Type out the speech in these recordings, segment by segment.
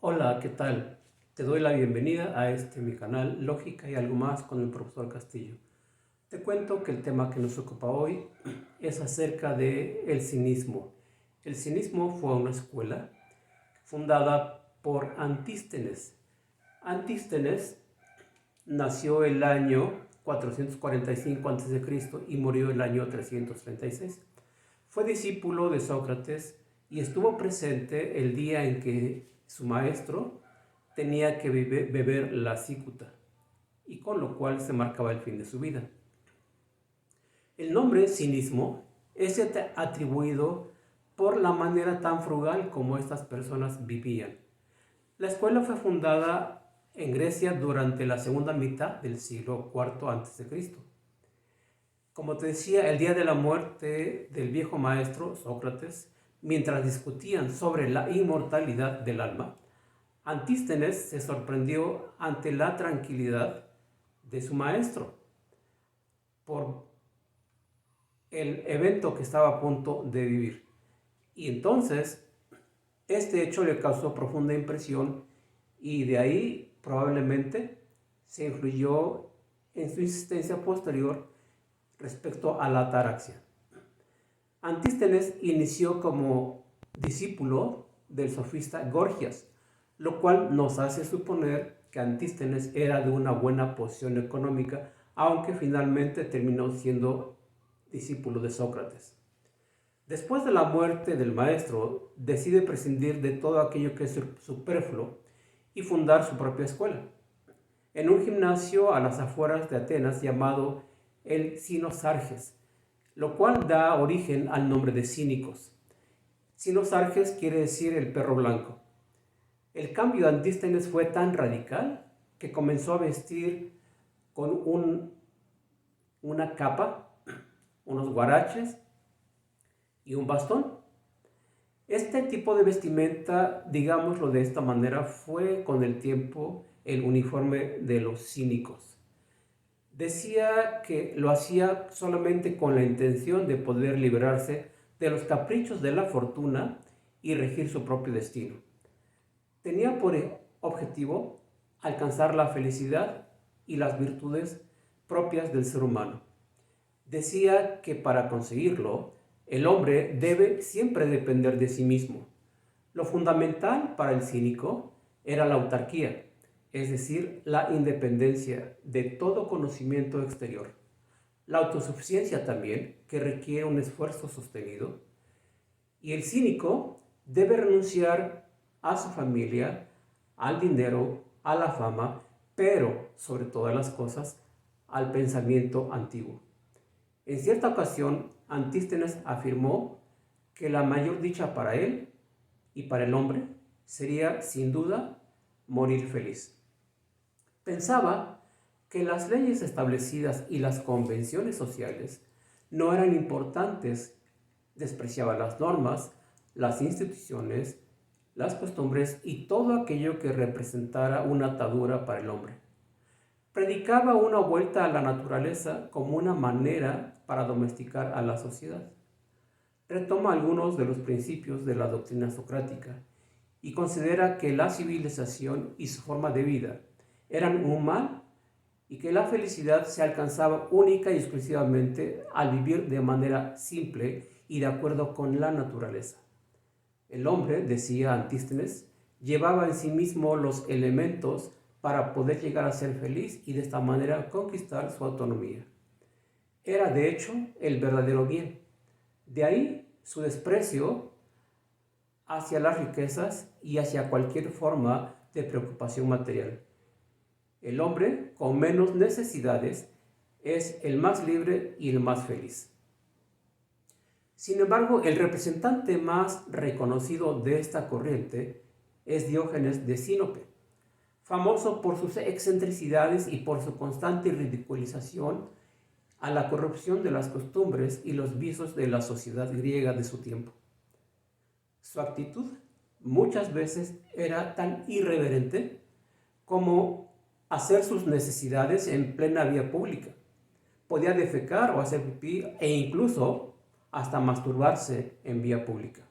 Hola, ¿qué tal? Te doy la bienvenida a mi canal Lógica y algo más con el profesor Castillo. Te cuento que el tema que nos ocupa hoy es acerca de el cinismo. El cinismo fue una escuela fundada por Antístenes. Antístenes nació el año 445 a.C. y murió el año 336. Fue discípulo de Sócrates y estuvo presente el día en que su maestro tenía que beber la cícuta, y con lo cual se marcaba el fin de su vida. El nombre cinismo es atribuido por la manera tan frugal como estas personas vivían. La escuela fue fundada en Grecia durante la segunda mitad del siglo IV a.C. Como te decía, el día de la muerte del viejo maestro Sócrates, mientras discutían sobre la inmortalidad del alma, Antístenes se sorprendió ante la tranquilidad de su maestro por el evento que estaba a punto de vivir. Y entonces, este hecho le causó profunda impresión y de ahí probablemente se influyó en su insistencia posterior respecto a la ataraxia. Antístenes inició como discípulo del sofista Gorgias, lo cual nos hace suponer que Antístenes era de una buena posición económica, aunque finalmente terminó siendo discípulo de Sócrates. Después de la muerte del maestro, decide prescindir de todo aquello que es superfluo y fundar su propia escuela, en un gimnasio a las afueras de Atenas llamado el Sinosarges, lo cual da origen al nombre de cínicos. Sinosarges quiere decir el perro blanco. El cambio de Antístenes fue tan radical que comenzó a vestir con una capa, unos guaraches y un bastón. Este tipo de vestimenta, digámoslo de esta manera, fue con el tiempo el uniforme de los cínicos. Decía que lo hacía solamente con la intención de poder liberarse de los caprichos de la fortuna y regir su propio destino. Tenía por objetivo alcanzar la felicidad y las virtudes propias del ser humano. Decía que para conseguirlo, el hombre debe siempre depender de sí mismo. Lo fundamental para el cínico era la autarquía, es decir, la independencia de todo conocimiento exterior. La autosuficiencia también, que requiere un esfuerzo sostenido. Y el cínico debe renunciar a su familia, al dinero, a la fama, pero sobre todas las cosas, al pensamiento antiguo. En cierta ocasión, Antístenes afirmó que la mayor dicha para él y para el hombre sería, sin duda, morir feliz. Pensaba que las leyes establecidas y las convenciones sociales no eran importantes, despreciaba las normas, las instituciones, las costumbres y todo aquello que representara una atadura para el hombre. Predicaba una vuelta a la naturaleza como una manera para domesticar a la sociedad. Retoma algunos de los principios de la doctrina socrática y considera que la civilización y su forma de vida eran un mal y que la felicidad se alcanzaba única y exclusivamente al vivir de manera simple y de acuerdo con la naturaleza. El hombre, decía Antístenes, llevaba en sí mismo los elementos para poder llegar a ser feliz y de esta manera conquistar su autonomía. Era de hecho el verdadero bien. De ahí su desprecio hacia las riquezas y hacia cualquier forma de preocupación material. El hombre con menos necesidades es el más libre y el más feliz. Sin embargo, el representante más reconocido de esta corriente es Diógenes de Sinope, famoso por sus excentricidades y por su constante ridiculización a la corrupción de las costumbres y los vicios de la sociedad griega de su tiempo. Su actitud muchas veces era tan irreverente como hacer sus necesidades en plena vía pública. Podía defecar o hacer pipí e incluso hasta masturbarse en vía pública.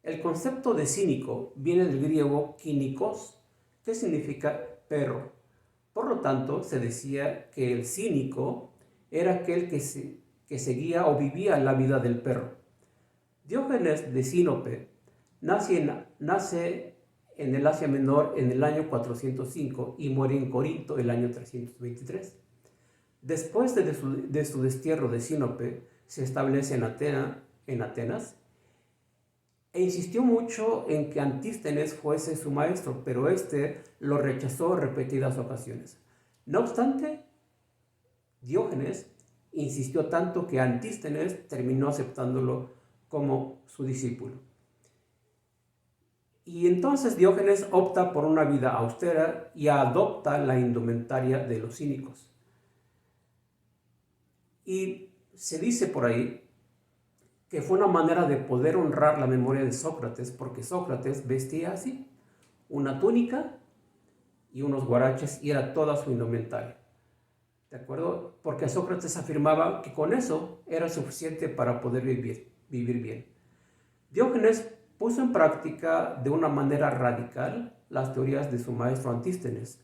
El concepto de cínico viene del griego kínikos, que significa perro. Por lo tanto, se decía que el cínico era aquel que seguía o vivía la vida del perro. Diógenes de Sinope nace en el Asia Menor en el año 405 y muere en Corinto el año 323. Después de su destierro de Sinope, se establece en Atenas e insistió mucho en que Antístenes fuese su maestro, pero éste lo rechazó en repetidas ocasiones. No obstante, Diógenes insistió tanto que Antístenes terminó aceptándolo como su discípulo. Y entonces Diógenes opta por una vida austera y adopta la indumentaria de los cínicos. Y se dice por ahí que fue una manera de poder honrar la memoria de Sócrates, porque Sócrates vestía así, una túnica y unos guaraches, y era toda su indumentaria. ¿De acuerdo? Porque Sócrates afirmaba que con eso era suficiente para poder vivir bien. Diógenes puso en práctica de una manera radical las teorías de su maestro Antístenes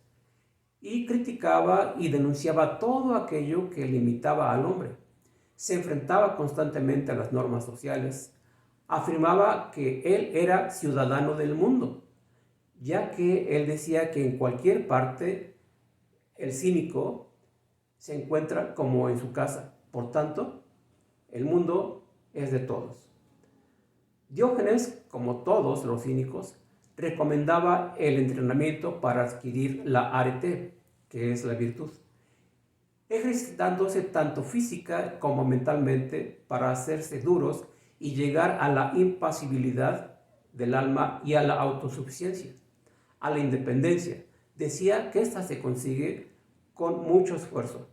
y criticaba y denunciaba todo aquello que limitaba al hombre. Se enfrentaba constantemente a las normas sociales, afirmaba que él era ciudadano del mundo, ya que él decía que en cualquier parte el cínico se encuentra como en su casa. Por tanto, el mundo es de todos. Diógenes, como todos los cínicos, recomendaba el entrenamiento para adquirir la arete, que es la virtud, ejercitándose tanto física como mentalmente para hacerse duros y llegar a la impasibilidad del alma y a la autosuficiencia, a la independencia. Decía que ésta se consigue con mucho esfuerzo.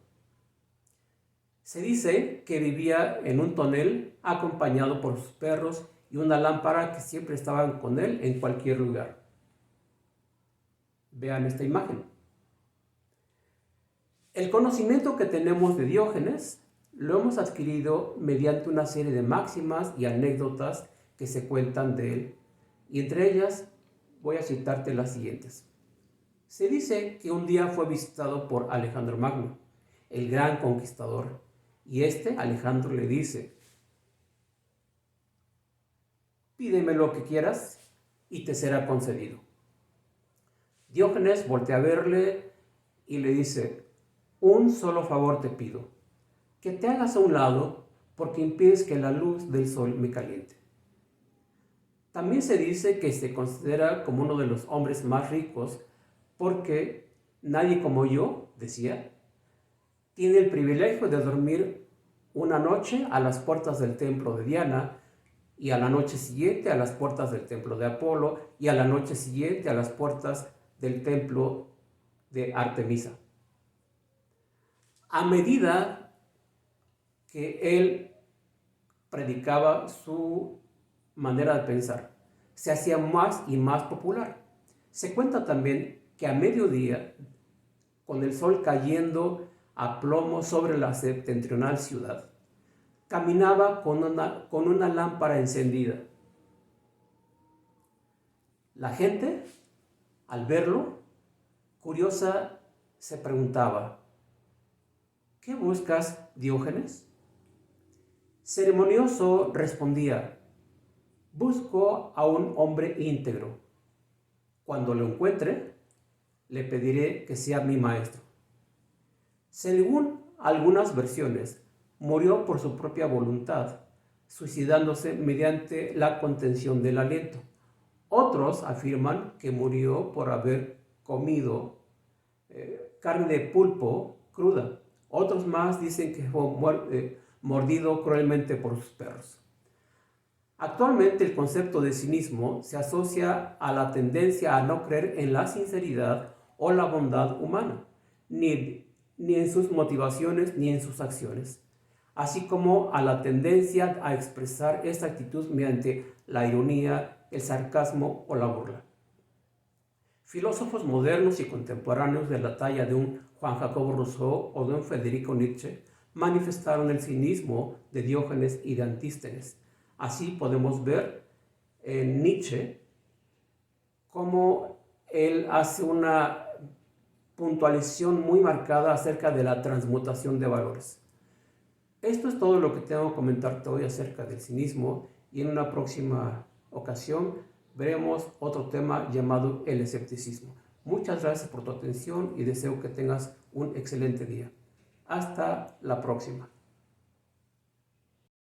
Se dice que vivía en un tonel acompañado por sus perros y una lámpara que siempre estaban con él en cualquier lugar. Vean esta imagen. El conocimiento que tenemos de Diógenes lo hemos adquirido mediante una serie de máximas y anécdotas que se cuentan de él, y entre ellas voy a citarte las siguientes. Se dice que un día fue visitado por Alejandro Magno, el gran conquistador, y Alejandro, le dice: pídeme lo que quieras y te será concedido. Diógenes voltea a verle y le dice: un solo favor te pido, que te hagas a un lado porque impides que la luz del sol me caliente. También se dice que se considera como uno de los hombres más ricos porque nadie como yo, decía, tiene el privilegio de dormir una noche a las puertas del templo de Diana, y a la noche siguiente a las puertas del templo de Apolo, y a la noche siguiente a las puertas del templo de Artemisa. A medida que él predicaba su manera de pensar, se hacía más y más popular. Se cuenta también que a mediodía, con el sol cayendo a plomo sobre la septentrional ciudad, caminaba con una lámpara encendida. La gente, al verlo, curiosa, se preguntaba: ¿qué buscas, Diógenes? Ceremonioso respondía: busco a un hombre íntegro. Cuando lo encuentre, le pediré que sea mi maestro. Según algunas versiones, murió por su propia voluntad, suicidándose mediante la contención del aliento. Otros afirman que murió por haber comido carne de pulpo cruda. Otros más dicen que fue mordido cruelmente por sus perros. Actualmente el concepto de cinismo se asocia a la tendencia a no creer en la sinceridad o la bondad humana, ni en sus motivaciones ni en sus acciones, así como a la tendencia a expresar esta actitud mediante la ironía, el sarcasmo o la burla. Filósofos modernos y contemporáneos de la talla de un Juan Jacobo Rousseau o de un Federico Nietzsche manifestaron el cinismo de Diógenes y de Antístenes. Así podemos ver Nietzsche, cómo él hace una puntualización muy marcada acerca de la transmutación de valores. Esto es todo lo que tengo que comentarte hoy acerca del cinismo, y en una próxima ocasión veremos otro tema llamado el escepticismo. Muchas gracias por tu atención y deseo que tengas un excelente día. Hasta la próxima.